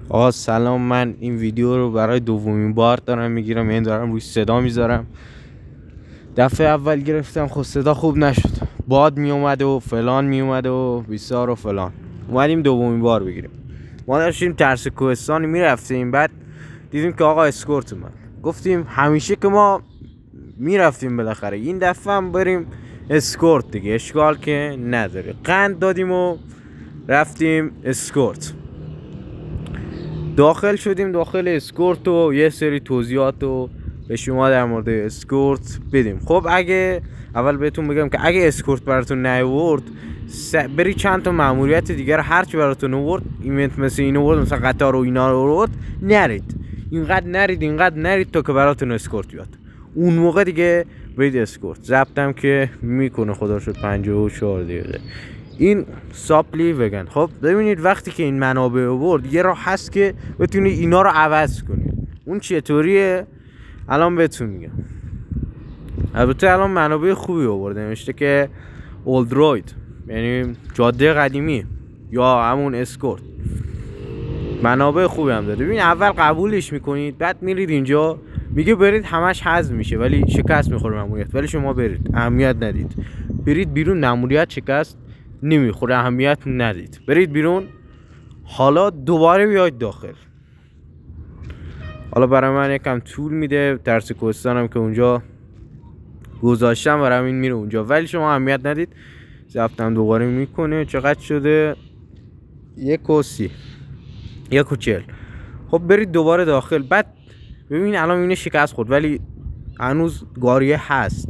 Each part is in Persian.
آقا سلام. من این ویدیو رو برای دومین بار دارم میگیرم، یعنی دارم روی صدا میذارم. دفعه اول گرفتم، خب صدا خوب نشد، باد میومد و فلان میومد و بیسار و فلان. اومدیم دومین بار بگیریم. ما داشتیم ترس کوهستانی میرفتیم، بعد دیدیم که آقا اسکورت اومد. گفتیم همیشه که ما میرفتیم بالاخره این دفعه هم بریم اسکورت دیگه، اشکال که نداره. قند دادیم و رفتیم اسکورت. داخل شدیم داخل اسکورت و یه سری توضیحات رو به شما در مورد اسکورت بدیم. خب اگه اول بهتون بگم که اگه اسکورت براتون نیاورد، بری چند تا ماموریت دیگر هرچی براتون آورد، ایونت مثل این آورد، مثلا قطار و اینا رو آورد، نرید. اینقدر نرید تا که براتون اسکورت بیاد. اون موقع دیگه برید اسکورت. ضبطم که میکنه، خدا شد 54 دقیقه. این ساپلی وگن. خب ببینید وقتی که این منابع آورد، یه راه هست که بتونید اینا رو عوض کنید. اون چطوریه الان بهتون میگم. البته الان منابع خوبی آورده، نوشته که اولد روید، یعنی جاده قدیمی یا همون اسکورت. منابع خوبی هم داره. ببین اول قبولش میکنید، بعد میرید اینجا میگه برید، همش حذف میشه ولی شکست میخوره ماموریت. ولی شما برید، اهمیت ندید. برید بیرون، ماموریت شکست نمیخوره، اهمیت ندید. برید بیرون، حالا دوباره بیاید داخل. حالا برای من یکم طول میده، ترس کوهستانم که اونجا گذاشتم، برای این میره اونجا. ولی شما اهمیت ندید. ضبطم دوباره میکنه. چقدر شده؟ 1:30 1:40. خب برید دوباره داخل. بعد ببین الان اینه شکست خورد ولی هنوز گاریه هست.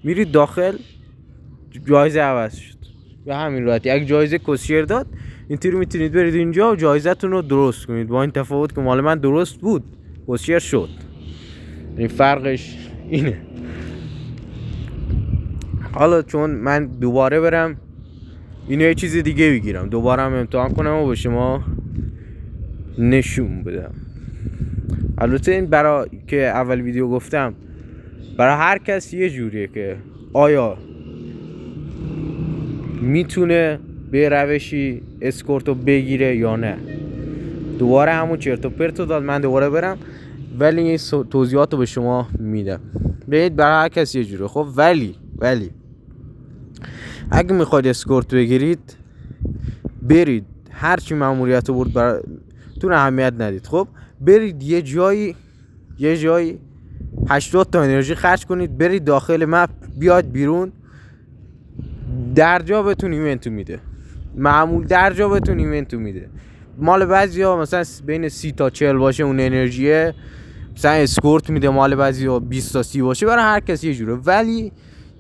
میرید داخل، جایزه عوض شد به همین راحتی. اگه جایزه کسیر داد، اینطوری میتونید برید اینجا و جایزتون رو درست کنید، با این تفاوت که مال من درست بود، کسیر شد. این فرقش اینه. حالا چون من دوباره برم اینو یه چیز دیگه بگیرم، دوباره هم امتحان کنم و به شما نشون بدم. البته این برای که اول ویدیو گفتم، برای هر کس یه جوریه که آیا میتونه به روشی اسکورتو بگیره یا نه. دوباره همون چرت و پرتو داد، من دوباره برم ولی این توضیحاتو به شما میدم. ببینید برای هر کس یه جوره. خب ولی اگه میخواید اسکورت بگیرید، برید هرچی ماموریت برد براتون اهمیت ندید. خب برید یه جایی 80 تا انرژی خرج کنید، برید داخل مپ، بیاد بیرون، درجا بهتون ایونتو میده. معمول درجا بهتون ایونتو میده. مال بعضیا مثلا بین 30 تا 40 باشه اون انرژیه، مثلا اسکورت میده. مال بعضیا 20 تا 30 باشه. برای هر کسی یه جوره، ولی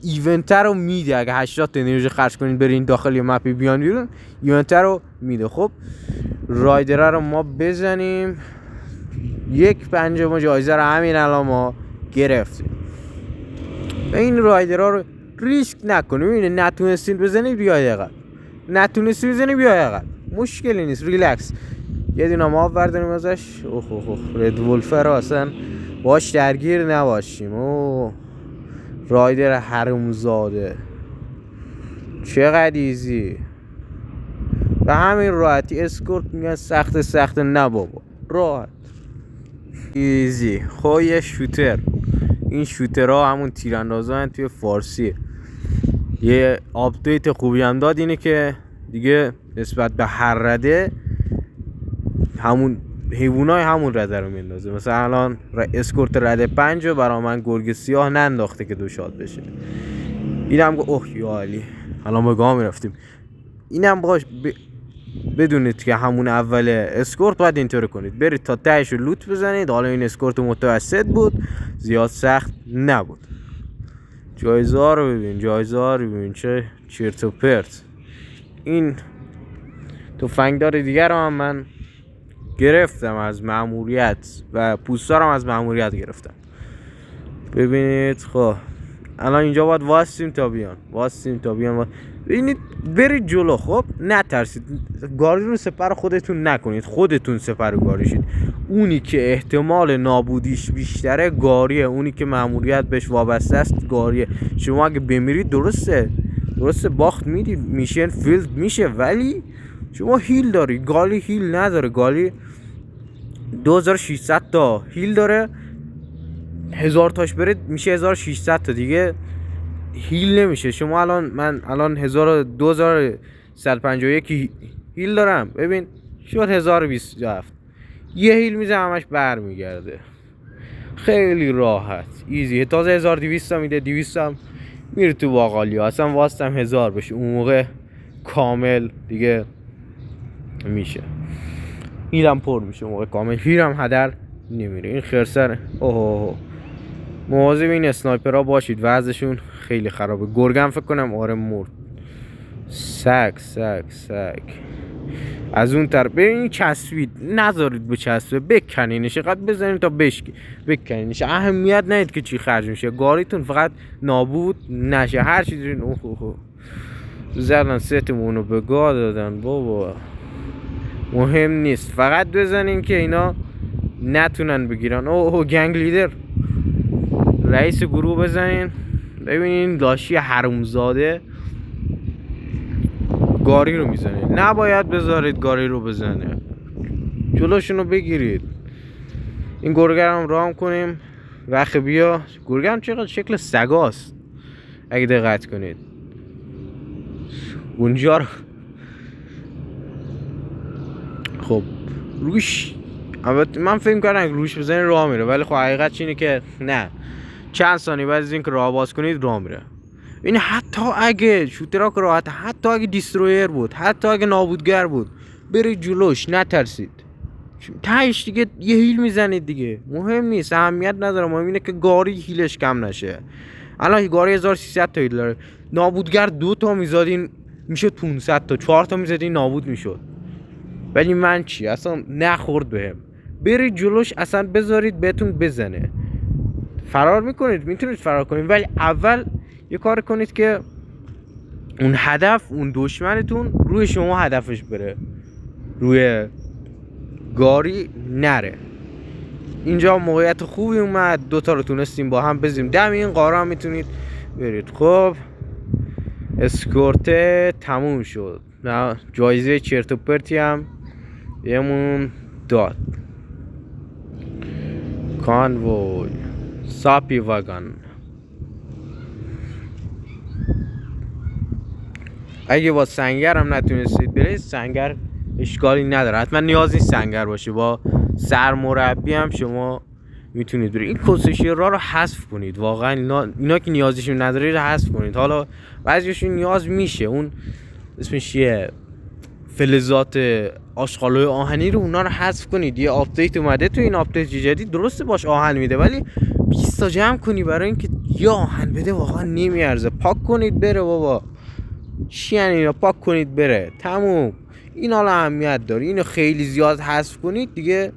ایونت رو میده. اگه 80 تا انرژی خرج کنید برین داخل مپ، بیان بیرون، ایونت رو میده. خب رایدر رو ما بزنیم. 1/5 جایزه رو همین الان ما گرفتیم. این رایدرها رو ریسک نکنید. ببینید نتونستین بزنید بیاید عقب، نتونستی بزنید بیاید عقب، مشکلی نیست، ریلکس. یه دونه ما برداریم ازش. رد ولفر اصلا باش درگیر نباشیم. رایدر حرومزاده، چقدر ایزی. و همین راحتی اسکورت میگن سخت نه بابا، راحت ایزی. خب یه شوتر، این شوترها همون تیراندازا هن توی فارسی. یه آپدیت خوبی هم داد، اینه که دیگه نسبت به هر رده همون حیوانای همون رده رو میندازه. مثلا الان اسکورت رده 5 برای من گرگ سیاه ننداخته که 2 شات بشه. اینم اوه یا علی، الان به گام میرفتیم. اینم باش بدونید که همون اول اسکورت باید اینطور کنید، برید تا تهش رو لوت بزنید. حالا این اسکورت متوسط بود، زیاد سخت نبود. جایزه ها رو ببین، چه چرت و پرت. این تفنگدار دیگر رو هم من گرفتم از ماموریت و پوستا رو هم از ماموریت گرفتم. ببینید خب الان اینجا باید واسیم تا بیان. ببینید برید جلو. خب نترسید، گاری رو سپر خودتون نکنید، خودتون سپر گاری شید. اونی که احتمال نابودیش بیشتره گاریه، اونی که ماموریت بهش وابسته است گاریه. شما اگه بمیرید درسته باخت میدید، میشن فیلد میشه، ولی شما هیل داری، گالی هیل نداره. گالی 2600 تا هیل داره، 1000 تاش بره میشه 1600 تا دیگه هیل نمیشه. شما الان من الان 2151 هیل دارم، ببین شد 1027. یه هیل میزه همش برمیگرده، خیلی راحت ایزی. تازه 1200 میده، 200 هم میره تو باقالی ها. اصلا واسطم 1000 بشه اون موقع کامل دیگه میشه، هیلم پر میشه موقع کامل، هیلم هدر نمیره. این خرسر اوه مواظب این اسنایپرها باشید، وضعشون خیلی خرابه. گرگم فکر کنم آره مرد. سگ از اون طرف ببین چسبید، نذارید به چسبه، بکنینش، فقط بزنید تا بکنینش. اهمیت ندید که چی خرج میشه، گاریتون فقط نابود نشه. هر چی دارین اوه زدن ستمونو به گا دادن بابا، مهم نیست، فقط بزنین که اینا نتونن بگیرن. اوه گنگ لیدر رئیس گروه بزنین. ببینین لاشی حرومزاده گاری رو میزنه، نباید بذارید گاری رو بزنه، جلوشونو بگیرید. این گرگر هم رام کنیم وقت بیا. گرگر هم چقدر شکل سگاست اگه دقت کنید اونجا رو. خب روش البته من فکر کردم روش بزنید راه میره، ولی خب حقیقت اینه که نه، چند ثانیه بعد از اینکه راه باز کنید راه میره. این حتی اگه شوتراک راحت، حتی اگه دیسترویر بود، حتی اگه نابودگر بود، برید جلوش، نترسید. تهش دیگه یه هیل میزنید دیگه، مهم نیست، اهمیت نداره، مهم اینه که گاری هیلش کم نشه. الان گاری 1300 تا هیل داره، نابودگر 2 تا میزادین میشد 500 تا، 4 تا میزادین نابود میشد. ولی من چی اصلا نخورد بهم. برید جلوش، اصلا بذارید بهتون بزنه. فرار میکنید، میتونید فرار کنید، ولی اول یه کار کنید که اون هدف، اون دشمنتون روی شما هدفش بره، روی گاری نره. اینجا موقعیت خوبی اومد، 2 تا رو تونستیم با هم بزنیم. دم این قاره هم میتونید برید. خب اسکورت تموم شد، نه جایزه چرت و پرتی هم بهمون داد. کانوی ساپی واگن. اگه با سنگر هم نتونستید برید، سنگر اشکالی نداره، حتما نیاز نیست سنگر باشه، با سرمربی هم شما میتونید برید. این کسشیرها رو حذف کنید، واقعا اینا که نیازشون ندارید حذف کنید. حالا بعضیشون نیاز میشه، اون اسمش چیه، فلزات آشغالای آهنی رو، اونا رو حذف کنید. یه آپدیت اومده، تو این آپدیت جدید درسته باش آهن میده، ولی 20 تا جمع کنی برای اینکه یه آهن بده واقعا نمیارزه. پاک کنید بره بابا، چی یعنی اینا؟ پاک کنید بره، تموم. این حالا اهمیت داره. اینو خیلی زیاد حذف کنید دیگه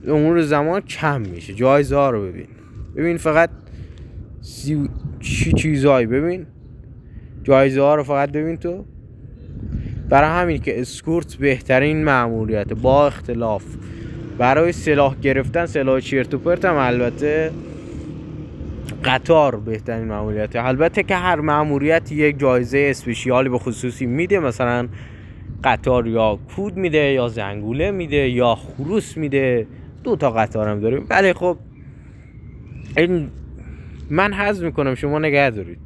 امور زمان کم میشه. جایزه ها رو ببین فقط چی چیزایی، ببین جایزه ها رو فقط ببین تو. برای همین که اسکورت بهترین مأموریت با اختلاف. برای سلاح گرفتن، سلاح چرت و پرت هم البته قطار بهترین مأموریت. البته که هر مأموریت یک جایزه اسپشیالی به خصوصی میده، مثلا قطار یا کود میده یا زنگوله میده یا خروس میده، 2 تا قطار هم داریم. ولی خب این من حذف میکنم، شما نگه دارید.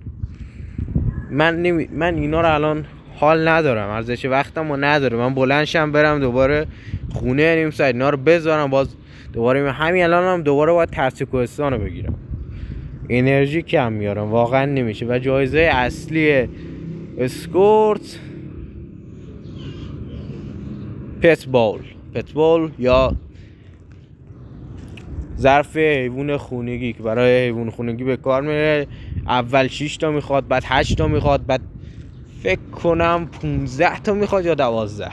من اینا رو الان حال ندارم، ارزش وقتمو نداره. من بلندشم برم دوباره خونه نیم ساعت اینا رو بذارم، باز دوباره همین الانم دوباره باید ترس کوهستان رو بگیرم، انرژی کم میارم، واقعا نمیشه. و جایزه اصلی اسکورت پت بول یا ظرف حیوان خونگی که برای حیوان خونگی به کار میره. اول 6 تا میخواد، بعد 8 تا میخواد، بعد فکر کنم 15 تا میخواد یا 12 تا،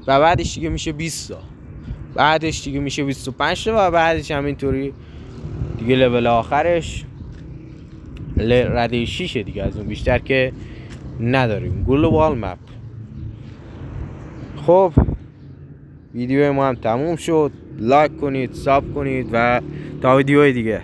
و بعدش دیگه میشه 20 تا، بعدش دیگه میشه 25 تا، و بعدش همینطوری دیگه لول آخرش رده 6 دیگه، از اون بیشتر که نداریم. گلوبال مپ. خب ویدیو ما هم تموم شد، لایک کنید، ساب کنید و تا ویدیوهای دیگه.